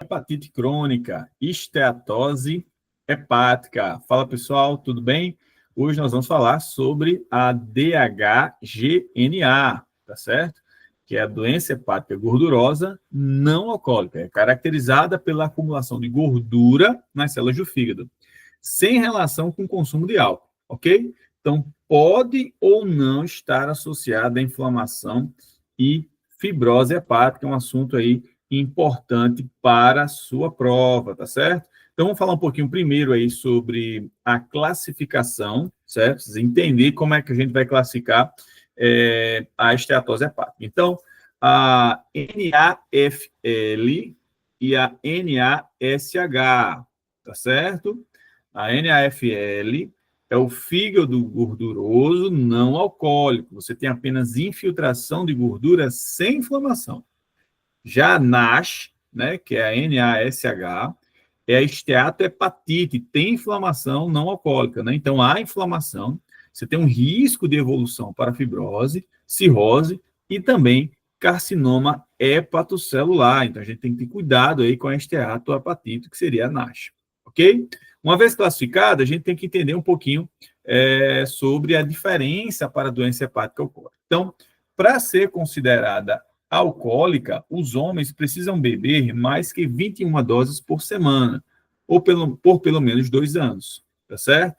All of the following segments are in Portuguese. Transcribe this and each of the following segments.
hepatite crônica, esteatose hepática. Fala pessoal, tudo bem? Hoje nós vamos falar sobre a DHGNA, tá certo? Que é a doença hepática gordurosa não alcoólica. É caracterizada pela acumulação de gordura nas células do fígado, sem relação com o consumo de álcool, ok? Então, pode ou não estar associada à inflamação e fibrose hepática, é um assunto aí importante para a sua prova, tá certo? Então, vamos falar um pouquinho primeiro aí sobre a classificação, certo? Vocês entender como é que a gente vai classificar a esteatose hepática. Então, a NAFL e a NASH, tá certo? A NAFL é o fígado gorduroso não alcoólico. Você tem apenas infiltração de gordura sem inflamação. Já a NASH, né, que é a NASH, é a esteatohepatite, tem inflamação não alcoólica, né? Então, há inflamação, você tem um risco de evolução para fibrose, cirrose e também carcinoma hepatocelular. Então, a gente tem que ter cuidado aí com a esteatohepatite, que seria a NASH, ok? Uma vez classificada, a gente tem que entender um pouquinho sobre a diferença para a doença hepática alcoólica. Então, para ser considerada alcoólica, os homens precisam beber mais que 21 doses por semana, ou por pelo menos 2 anos, tá certo?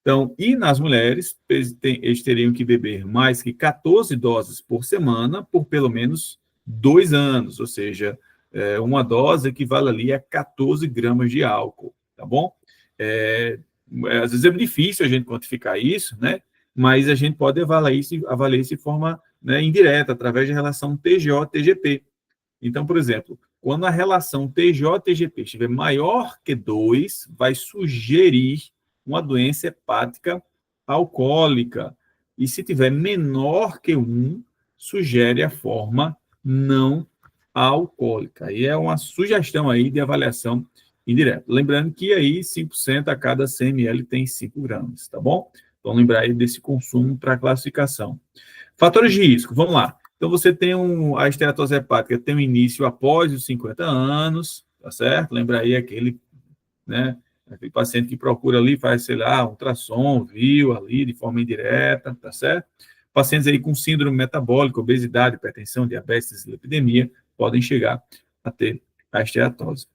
Então, e nas mulheres, eles teriam que beber mais que 14 doses por semana, por pelo menos 2 anos, ou seja, uma dose equivale ali a 14 gramas de álcool, tá bom? Às vezes é difícil a gente quantificar isso, né? Mas a gente pode avaliar isso de forma, né, indireta, através da relação TGO-TGP. Então, por exemplo, quando a relação TGO-TGP estiver maior que 2, vai sugerir uma doença hepática alcoólica. E se tiver menor que 1, sugere a forma não alcoólica. E é uma sugestão aí de avaliação indireta. Lembrando que aí 5% a cada 100 ml tem 5 gramas, tá bom? Então, lembrar aí desse consumo para classificação. Fatores de risco, vamos lá. Então, você tem a esteatose hepática, tem um início após os 50 anos, tá certo? Lembra aí aquele paciente que procura ali, faz, sei lá, ultrassom, viu ali de forma indireta, tá certo? Pacientes aí com síndrome metabólica, obesidade, hipertensão, diabetes, dislipidemia, podem chegar a ter a esteatose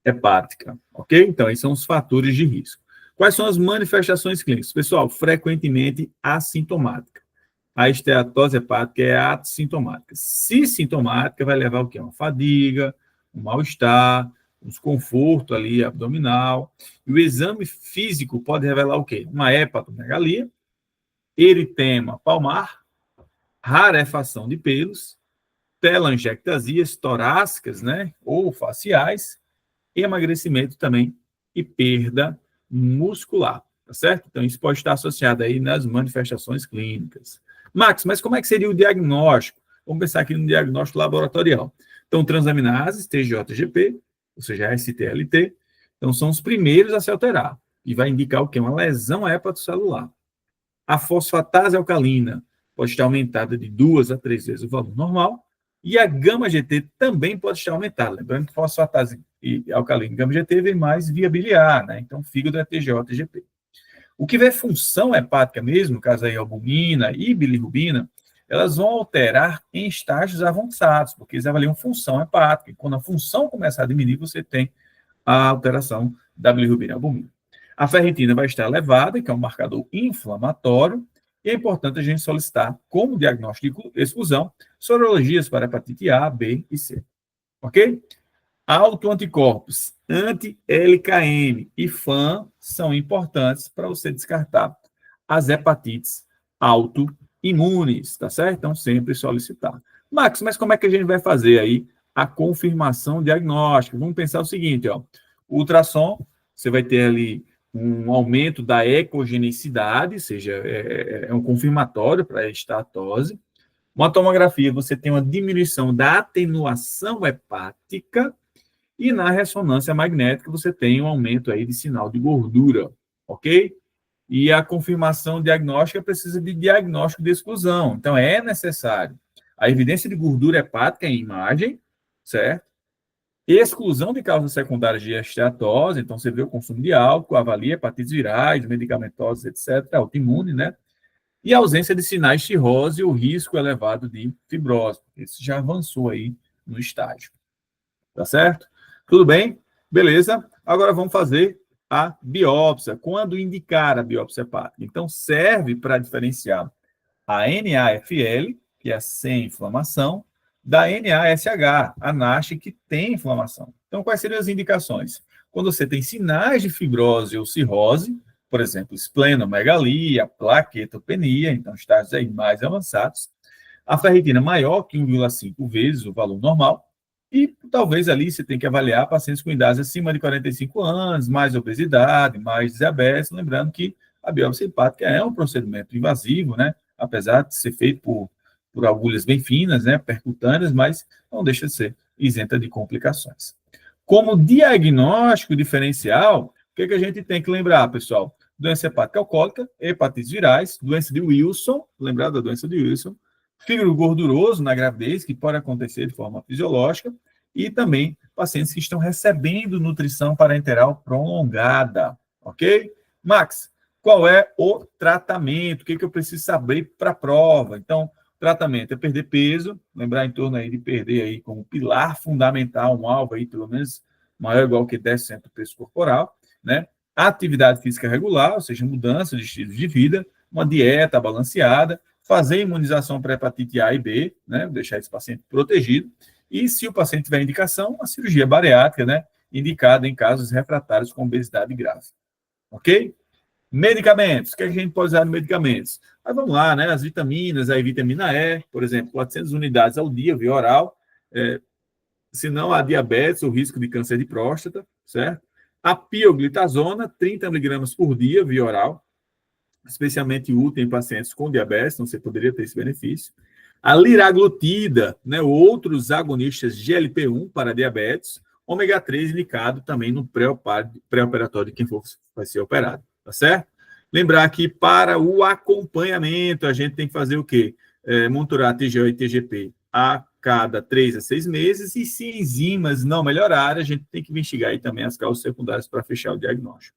hepática, ok? Então, esses são os fatores de risco. Quais são as manifestações clínicas? Pessoal, frequentemente assintomática. A esteatose hepática é assintomática. Se sintomática, vai levar o quê? Uma fadiga, um mal-estar, um desconforto ali abdominal. E o exame físico pode revelar o quê? Uma hepatomegalia, eritema palmar, rarefação de pelos, telangiectasias torácicas, né, ou faciais, emagrecimento também e perda muscular, tá certo? Então, isso pode estar associado aí nas manifestações clínicas. Max, mas como é que seria o diagnóstico? Vamos pensar aqui no diagnóstico laboratorial. Então, transaminases, TGO-TGP, ou seja, STLT, então são os primeiros a se alterar, e vai indicar o quê? Uma lesão hepatocelular. A fosfatase alcalina pode estar aumentada de 2 a 3 vezes o valor normal, e a gama-GT também pode estar aumentada. Lembrando que fosfatase alcalina e gama-GT vem mais via biliar, né? Então, fígado é TGO-TGP. O que vê função hepática mesmo, no caso aí albumina e bilirrubina, elas vão alterar em estágios avançados, porque eles avaliam função hepática. E quando a função começar a diminuir, você tem a alteração da bilirrubina e albumina. A ferritina vai estar elevada, que é um marcador inflamatório, e é importante a gente solicitar, como diagnóstico de exclusão, sorologias para hepatite A, B e C. Ok? Autoanticorpos, anti-LKM e FAM são importantes para você descartar as hepatites autoimunes, tá certo? Então, sempre solicitar. Max, mas como é que a gente vai fazer aí a confirmação diagnóstica? Vamos pensar o seguinte, ó. O ultrassom, você vai ter ali um aumento da ecogenicidade, ou seja, é um confirmatório para a estatose. Uma tomografia, você tem uma diminuição da atenuação hepática, e na ressonância magnética você tem um aumento aí de sinal de gordura, ok? E a confirmação diagnóstica precisa de diagnóstico de exclusão. Então, é necessário a evidência de gordura hepática em imagem, certo? Exclusão de causas secundárias de esteatose, então você vê o consumo de álcool, avalia hepatites virais, medicamentosas, etc., autoimune, né? E ausência de sinais de cirrose e o risco elevado de fibrose. Esse já avançou aí no estágio. Tá certo? Tudo bem? Beleza? Agora vamos fazer a biópsia. Quando indicar a biópsia hepática? Então, serve para diferenciar a NAFL, que é sem inflamação, da NASH, a NASH, que tem inflamação. Então, quais seriam as indicações? Quando você tem sinais de fibrose ou cirrose, por exemplo, esplenomegalia, plaquetopenia, então estágios aí mais avançados, a ferritina maior que 1,5 vezes o valor normal, e talvez ali você tenha que avaliar pacientes com idades acima de 45 anos, mais obesidade, mais diabetes, lembrando que a biópsia hepática é um procedimento invasivo, né? Apesar de ser feito por agulhas bem finas, né? Percutâneas, mas não deixa de ser isenta de complicações. Como diagnóstico diferencial, o que a gente tem que lembrar, pessoal? Doença hepática alcoólica, hepatites virais, doença de Wilson, lembrar da doença de Wilson, fígado gorduroso na gravidez, que pode acontecer de forma fisiológica, e também pacientes que estão recebendo nutrição parenteral prolongada, ok? Max, qual é o tratamento? O que eu preciso saber para a prova? Então, tratamento é perder peso, lembrar em torno aí de perder aí como pilar fundamental, um alvo aí pelo menos maior ou igual que 10% do peso corporal, né? Atividade física regular, ou seja, mudança de estilo de vida, uma dieta balanceada, fazer imunização para hepatite A e B, né? Deixar esse paciente protegido. E se o paciente tiver indicação, a cirurgia bariátrica, né? Indicada em casos refratários com obesidade grave. Ok? Medicamentos. O que a gente pode usar no medicamentos? Mas vamos lá, né? As vitaminas, a vitamina E, por exemplo, 400 unidades ao dia, via oral. Se não há diabetes ou risco de câncer de próstata, certo? A pioglitazona, 30 miligramas por dia, via oral, especialmente útil em pacientes com diabetes, então você poderia ter esse benefício. A liraglutida, né, outros agonistas GLP-1 para diabetes, ômega 3 indicado também no pré-operatório de quem vai ser operado, tá certo? Lembrar que para o acompanhamento, a gente tem que fazer o quê? Monitorar TGO e TGP a cada 3 a 6 meses, e se enzimas não melhorarem, a gente tem que investigar aí também as causas secundárias para fechar o diagnóstico.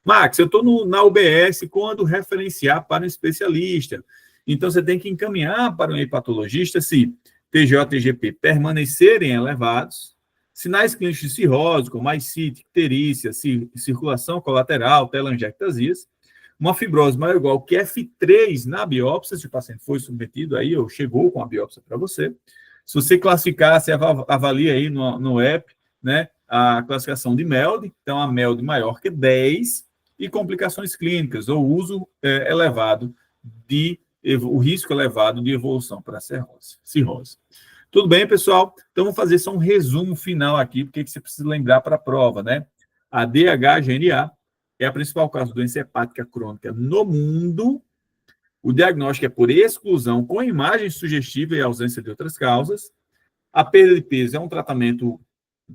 Max, eu estou na UBS, quando referenciar para um especialista? Então, você tem que encaminhar para um hepatologista se TGO e TGP permanecerem elevados, sinais clínicos de cirrose, como ascite, icterícia, circulação colateral, telangiectasias, uma fibrose maior ou igual que F3 na biópsia, se o paciente foi submetido aí ou chegou com a biópsia para você. Se você classificar, você avalia aí no app, né, a classificação de MELD, então a MELD maior que 10, e complicações clínicas, ou uso elevado o risco elevado de evolução para cirrose. Tudo bem, pessoal? Então, vamos fazer só um resumo final aqui, porque você precisa lembrar para a prova, né? A DHGNA é a principal causa de doença hepática crônica no mundo. O diagnóstico é por exclusão, com imagem sugestiva e ausência de outras causas. A perda de peso é um tratamento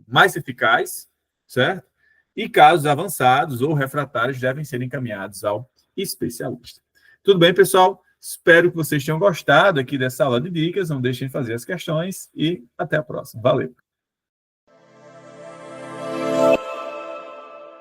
mais eficaz, certo? E casos avançados ou refratários devem ser encaminhados ao especialista. Tudo bem, pessoal? Espero que vocês tenham gostado aqui dessa aula de dicas. Não deixem de fazer as questões e até a próxima. Valeu!